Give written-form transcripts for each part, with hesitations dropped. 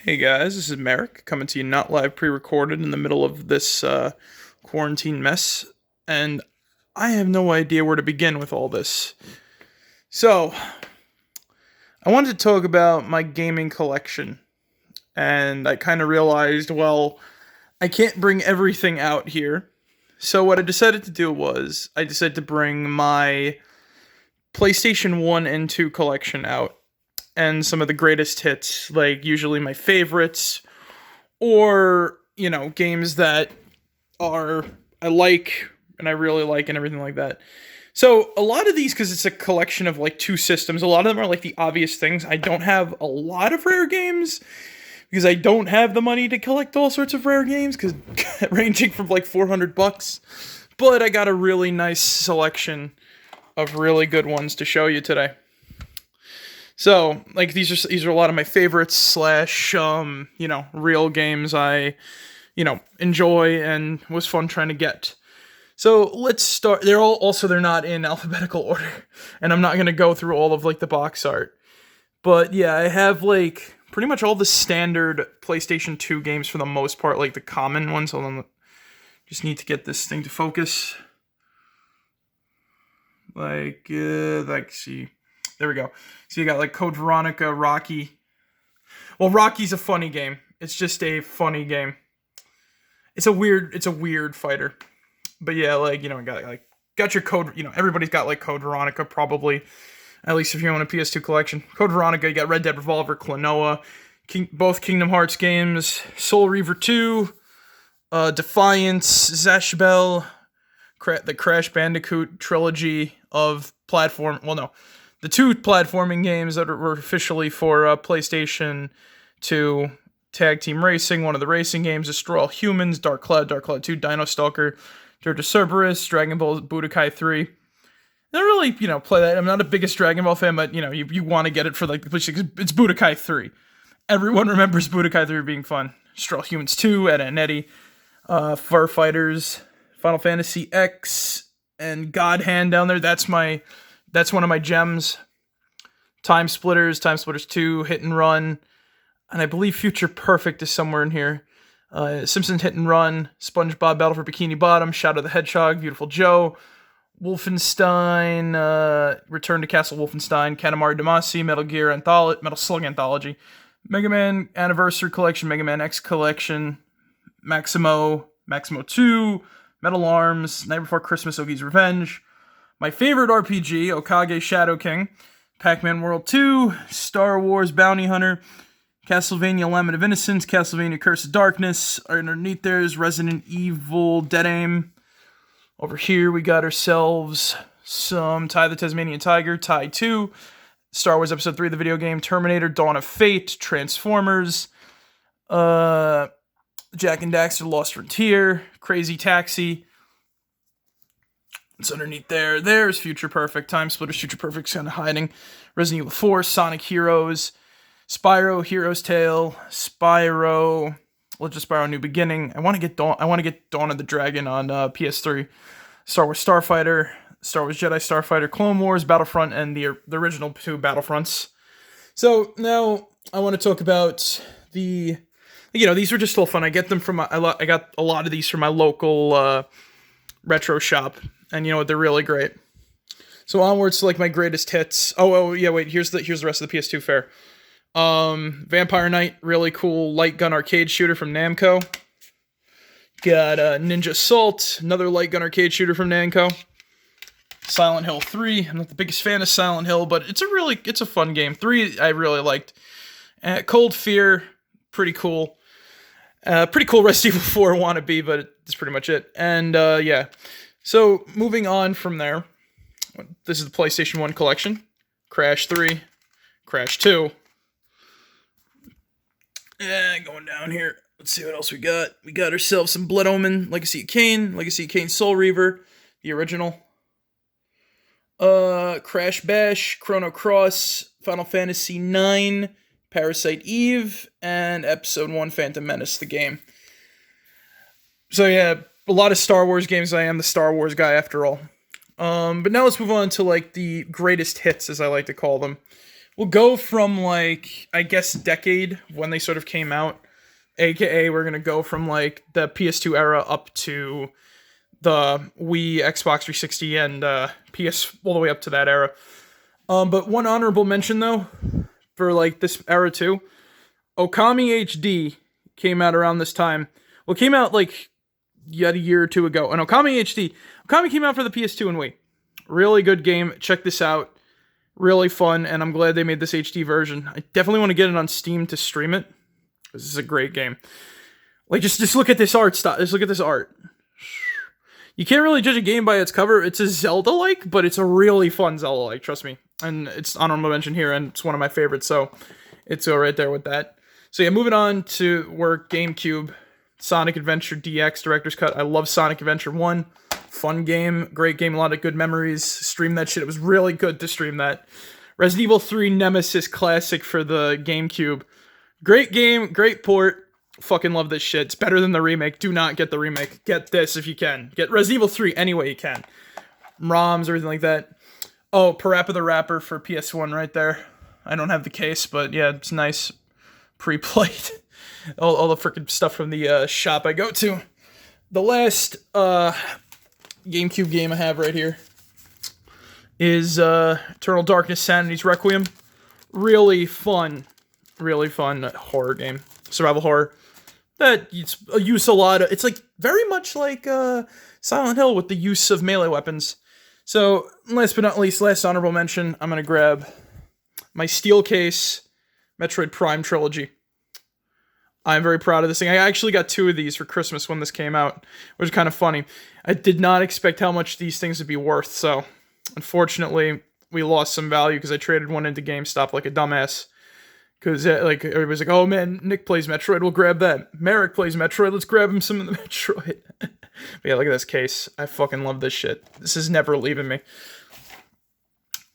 Hey guys, this is Marek coming to you not live pre-recorded in the middle of this quarantine mess, and I have no idea where to begin with all this. So, I wanted to talk about my gaming collection, and I kind of realized, well, I can't bring everything out here. So what I decided to do was, I decided to bring my PlayStation 1 and 2 collection out, and some of the greatest hits, like usually my favorites, or games that are I like and I really like and everything like that. So a lot of these, because it's a collection of like two systems, a lot of them are like the obvious things. I don't have a lot of rare games because I don't have the money to collect all sorts of rare games, because ranging from like $400, but I got a really nice selection of really good ones to show you today. So, like, these are a lot of my favorites slash real games I enjoy and was fun trying to get. So let's start. They're not in alphabetical order, and I'm not gonna go through all of like the box art. But yeah, I have like pretty much all the standard PlayStation 2 games for the most part, like the common ones. Hold on, just need to get this thing to focus. See. There we go. So you got like Code Veronica, Rocky. Well, Rocky's a funny game. It's just a funny game. It's a weird fighter. But yeah, got your Code, everybody's got like Code Veronica probably. At least if you own a PS2 collection. Code Veronica, you got Red Dead Revolver, Klonoa, both Kingdom Hearts games, Soul Reaver 2, Defiance, Zash Bell, the Crash Bandicoot trilogy of the two platforming games that were officially for PlayStation 2, Tag Team Racing, one of the racing games, Destroy All Humans, Dark Cloud 2, Dino Stalker, Dirge of Cerberus, Dragon Ball Budokai 3. I don't really, play that. I'm not the biggest Dragon Ball fan, but, you want to get it for, like, it's Budokai 3. Everyone remembers Budokai 3 being fun. Destroy All Humans 2, Ed and Eddie, Far Fighters, Final Fantasy X, and God Hand down there. That's one of my gems. Time Splitters 2, Hit and Run, and I believe Future Perfect is somewhere in here. Simpsons Hit and Run, SpongeBob Battle for Bikini Bottom, Shadow the Hedgehog, Beautiful Joe, Wolfenstein, Return to Castle Wolfenstein, Katamari Damacy, Metal Slug Anthology, Mega Man Anniversary Collection, Mega Man X Collection, Maximo 2, Metal Arms, Night Before Christmas, Ogi's Revenge, my favorite RPG, Okage Shadow King, Pac-Man World 2, Star Wars Bounty Hunter, Castlevania Lament of Innocence, Castlevania Curse of Darkness. Underneath there is Resident Evil Dead Aim. Over here we got ourselves some Ty the Tasmanian Tiger, Ty 2, Star Wars Episode 3 of the video game, Terminator, Dawn of Fate, Transformers, Jak and Daxter Lost Frontier, Crazy Taxi. It's underneath there. There's Future Perfect. Time Splitters, Future Perfect's kind of hiding. Resident Evil 4, Sonic Heroes, Spyro, Hero's Tale, Spyro, Legend of Spyro New Beginning. I want to get Dawn of the Dragon on PS3. Star Wars Starfighter, Star Wars Jedi Starfighter, Clone Wars, Battlefront, and the original two Battlefronts. So now I want to talk about these were just still fun. I get them from I got a lot of these from my local retro shop. And they're really great. So onwards to like my greatest hits. Here's the rest of the PS2 fare. Vampire Knight, really cool light gun arcade shooter from Namco. Got Ninja Assault, another light gun arcade shooter from Namco. Silent Hill 3. I'm not the biggest fan of Silent Hill, but it's a fun game. 3 I really liked. Cold Fear, pretty cool. Pretty cool Resident Evil 4 wannabe, but that's pretty much it. And yeah. So, moving on from there, this is the PlayStation 1 collection. Crash 3, Crash 2. And going down here, let's see what else we got. We got ourselves some Blood Omen, Legacy of Kain, Soul Reaver, the original. Crash Bash, Chrono Cross, Final Fantasy 9, Parasite Eve, and Episode 1 Phantom Menace, the game. So yeah, a lot of Star Wars games. I am the Star Wars guy after all. But now let's move on to like the greatest hits, as I like to call them, we'll go from like, I guess, decade when they sort of came out. AKA, we're gonna go from like the PS2 era up to the Wii, Xbox 360, and PS all the way up to that era. But one honorable mention though, for like this era too, Okami HD came out around this time. Well, it came out like yet a year or two ago. And Okami came out for the PS2 and Wii. Really good game. Check this out. Really fun, and I'm glad they made this HD version. I definitely want to get it on Steam to stream it. This is a great game. Like, just look at this art style. Just look at this art. You can't really judge a game by its cover. It's a Zelda-like, but it's a really fun Zelda-like, trust me. And it's honorable mention here, and it's one of my favorites, so it's right there with that. So yeah, moving on to work, GameCube, Sonic Adventure DX Director's Cut. I love Sonic Adventure 1. Fun game, great game, a lot of good memories. Stream that shit. It was really good to stream that. Resident Evil 3 Nemesis Classic for the GameCube. Great game, great port. Fucking love this shit. It's better than the remake. Do not get the remake. Get this if you can. Get Resident Evil 3 any way you can. ROMs, everything like that. Oh, Parappa the Rapper for PS1 right there. I don't have the case, but yeah, it's nice. Pre-played. all the freaking stuff from the shop I go to. The last GameCube game I have right here is Eternal Darkness Sanity's Requiem. Really fun horror game. Survival horror. It's it's like very much like Silent Hill with the use of melee weapons. So, last but not least, last honorable mention, I'm going to grab my steel case Metroid Prime Trilogy. I'm very proud of this thing. I actually got 2 of these for Christmas when this came out, which is kind of funny. I did not expect how much these things would be worth, so unfortunately, we lost some value because I traded one into GameStop like a dumbass. Because like everybody's like, oh man, Nick plays Metroid, we'll grab that. Marek plays Metroid, let's grab him some of the Metroid. But yeah, look at this case. I fucking love this shit. This is never leaving me.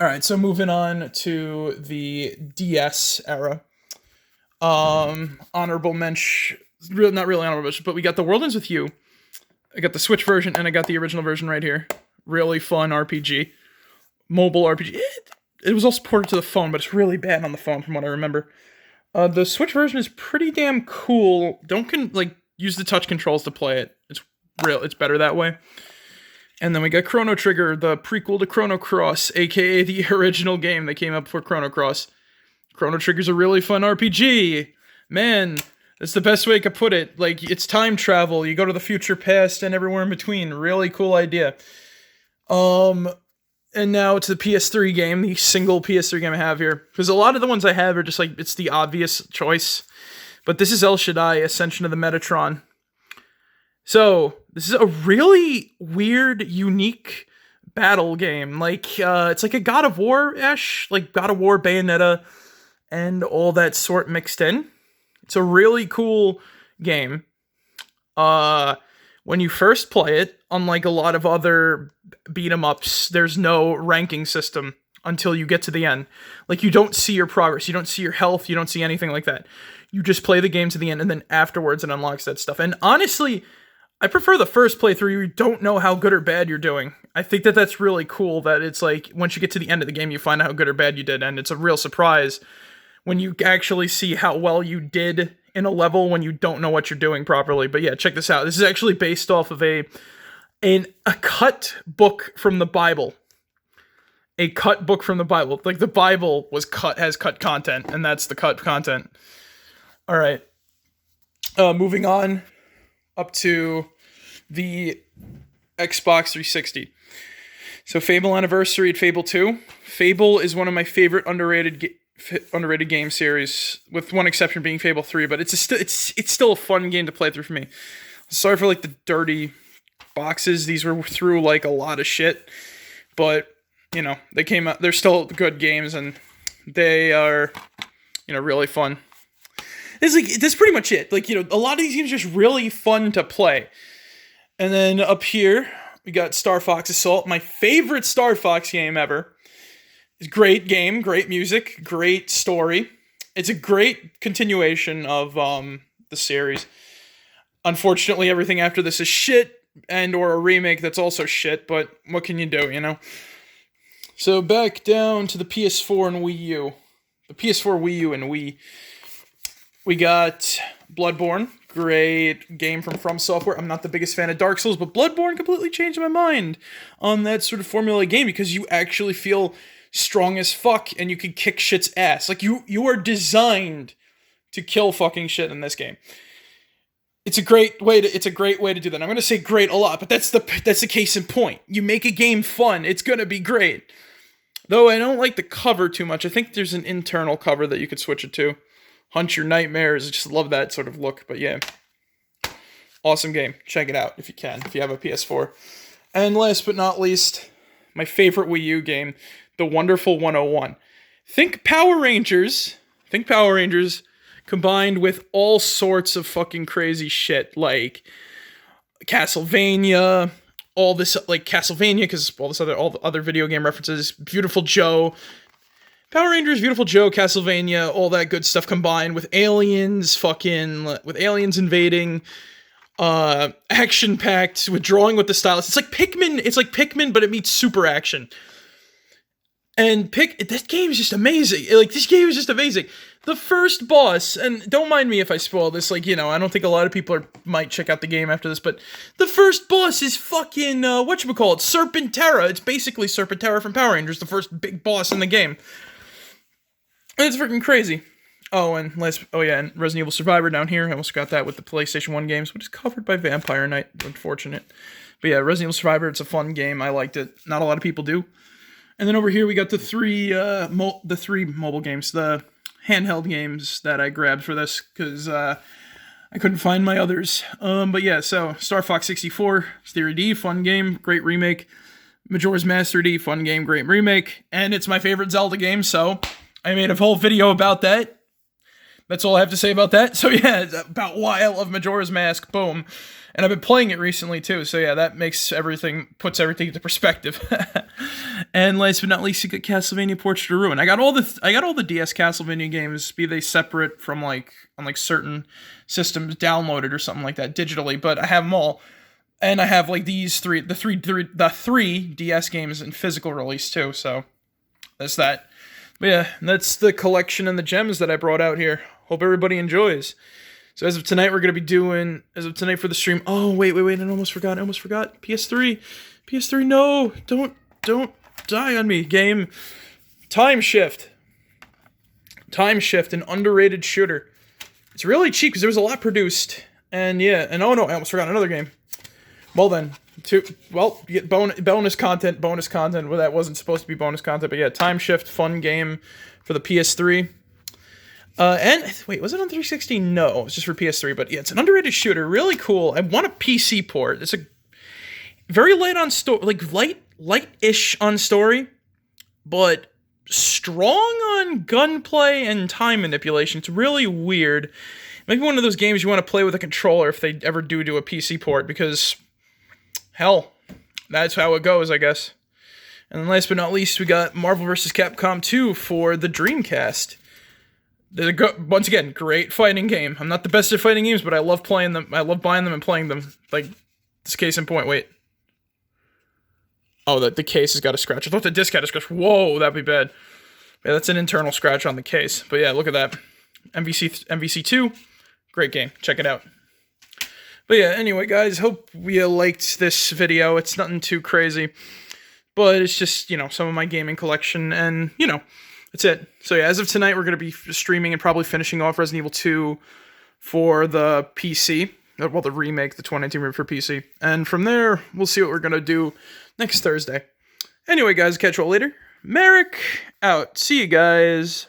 Alright, so moving on to the DS era. Honorable mention, not really honorable mention, but we got The World Ends With You. I got the Switch version, and I got the original version right here. Really fun RPG. Mobile RPG. It was also ported to the phone, but it's really bad on the phone from what I remember. The Switch version is pretty damn cool. Don't use the touch controls to play it. It's better that way. And then we got Chrono Trigger, the prequel to Chrono Cross, aka the original game that came up before Chrono Cross. Chrono Trigger's a really fun RPG. Man, that's the best way I could put it. Like, it's time travel. You go to the future, past, and everywhere in between. Really cool idea. And now it's the PS3 game, the single PS3 game I have here. Because a lot of the ones I have are just like, it's the obvious choice. But this is El-Shaddai, Ascension of the Metatron. So, this is a really weird, unique battle game. Like, it's like a God of War-ish. Like, God of War, Bayonetta, and all that sort mixed in. It's a really cool game. When you first play it, unlike a lot of other beat-em-ups, there's no ranking system until you get to the end. Like, you don't see your progress, you don't see your health, you don't see anything like that. You just play the game to the end, and then afterwards it unlocks that stuff. And honestly, I prefer the first playthrough. You don't know how good or bad you're doing. I think that that's really cool, that it's like, once you get to the end of the game, you find out how good or bad you did, and it's a real surprise when you actually see how well you did in a level when you don't know what you're doing properly. But yeah, check this out. This is actually based off of a cut book from the Bible. A cut book from the Bible. Like, the Bible has cut content, and that's the cut content. All right. Moving on up to the Xbox 360. So Fable Anniversary and Fable 2. Fable is one of my favorite underrated game series, with one exception being Fable 3, but it's still a fun game to play through for me. Sorry for like the dirty boxes. These were through like a lot of shit, but you know, they came out, they're still good games, and they are, you know, really fun. That's pretty much it. Like, you know, a lot of these games are just really fun to play. And then up here we got Starfox Assault, my favorite Star Fox game ever. It's a great game, great music, great story. It's a great continuation of the series. Unfortunately, everything after this is shit, and or a remake that's also shit, but what can you do, you know? So back down to the PS4 and Wii U. the PS4, Wii U, and Wii. We got Bloodborne, great game from Software. I'm not the biggest fan of Dark Souls, but Bloodborne completely changed my mind on that sort of formula game because you actually feel strong as fuck and you can kick shit's ass. Like you are designed to kill fucking shit in this game. It's a great way to do that. I'm going to say great a lot, but that's the case in point. You make a game fun, it's going to be great. Though I don't like the cover too much. I think there's an internal cover that you could switch it to. Hunt Your Nightmares. I just love that sort of look. But yeah, awesome game. Check it out if you can, if you have a PS4. And last but not least, my favorite Wii U game, The Wonderful 101. Think Power Rangers combined with all sorts of fucking crazy shit, like Castlevania, all this, like Castlevania, because all the other video game references, Beautiful Joe, Power Rangers, Beautiful Joe, Castlevania, all that good stuff combined with aliens, with aliens invading, action-packed, with drawing with the stylus. It's like Pikmin, but it meets super action. And this game is just amazing. Like, this game is just amazing. The first boss, and don't mind me if I spoil this, like, you know, I don't think a lot of people might check out the game after this, but the first boss is fucking, whatchamacallit, Serpentera. It's basically Serpentera from Power Rangers, the first big boss in the game. And it's freaking crazy. And Resident Evil Survivor down here. I almost got that with the PlayStation 1 games, which is covered by Vampire Knight. Unfortunate. But yeah, Resident Evil Survivor, it's a fun game. I liked it. Not a lot of people do. And then over here we got the three mobile games, the handheld games that I grabbed for this, because I couldn't find my others. But yeah, so Star Fox 64, Theory D, fun game, great remake. Majora's Mask 3D, fun game, great remake. And it's my favorite Zelda game, so I made a whole video about that. That's all I have to say about that. So yeah, about why I love Majora's Mask, boom. And I've been playing it recently too, so yeah, that puts everything into perspective. And last but not least, you got Castlevania Portrait of Ruin. I got all the DS Castlevania games, be they separate from on certain systems, downloaded or something like that digitally, but I have them all. And I have like the three DS games in physical release too, so that's that. But yeah, that's the collection and the gems that I brought out here. Hope everybody enjoys. So as of tonight, we're going to be doing, as of tonight for the stream, oh, wait, I almost forgot. PS3, no, don't die on me, game. Time Shift, an underrated shooter. It's really cheap because there was a lot produced, and yeah, and oh no, I almost forgot another game. Well then, you get bonus content, well that wasn't supposed to be bonus content, but yeah, Time Shift, fun game for the PS3. And wait, was it on 360? No, it was just for PS3. But yeah, it's an underrated shooter, really cool. I want a PC port. It's a very light on story, like light-ish on story, but strong on gunplay and time manipulation. It's really weird. Maybe one of those games you want to play with a controller if they ever do a PC port, because hell, that's how it goes, I guess. And then last but not least, we got Marvel vs. Capcom 2 for the Dreamcast. Once again, great fighting game. I'm not the best at fighting games, but I love playing them. I love buying them and playing them. Like, this case in point. Wait. Oh, the case has got a scratch. I thought the disc had a scratch. Whoa, that'd be bad. Yeah, that's an internal scratch on the case. But yeah, look at that. MVC2, great game. Check it out. But yeah, anyway, guys, hope you liked this video. It's nothing too crazy, but it's just, you know, some of my gaming collection, and, you know, that's it. So yeah, as of tonight, we're going to be streaming and probably finishing off Resident Evil 2 for the PC. Well, the remake, the 2019 remake for PC. And from there, we'll see what we're going to do next Thursday. Anyway, guys, catch you all later. Marek out. See you guys.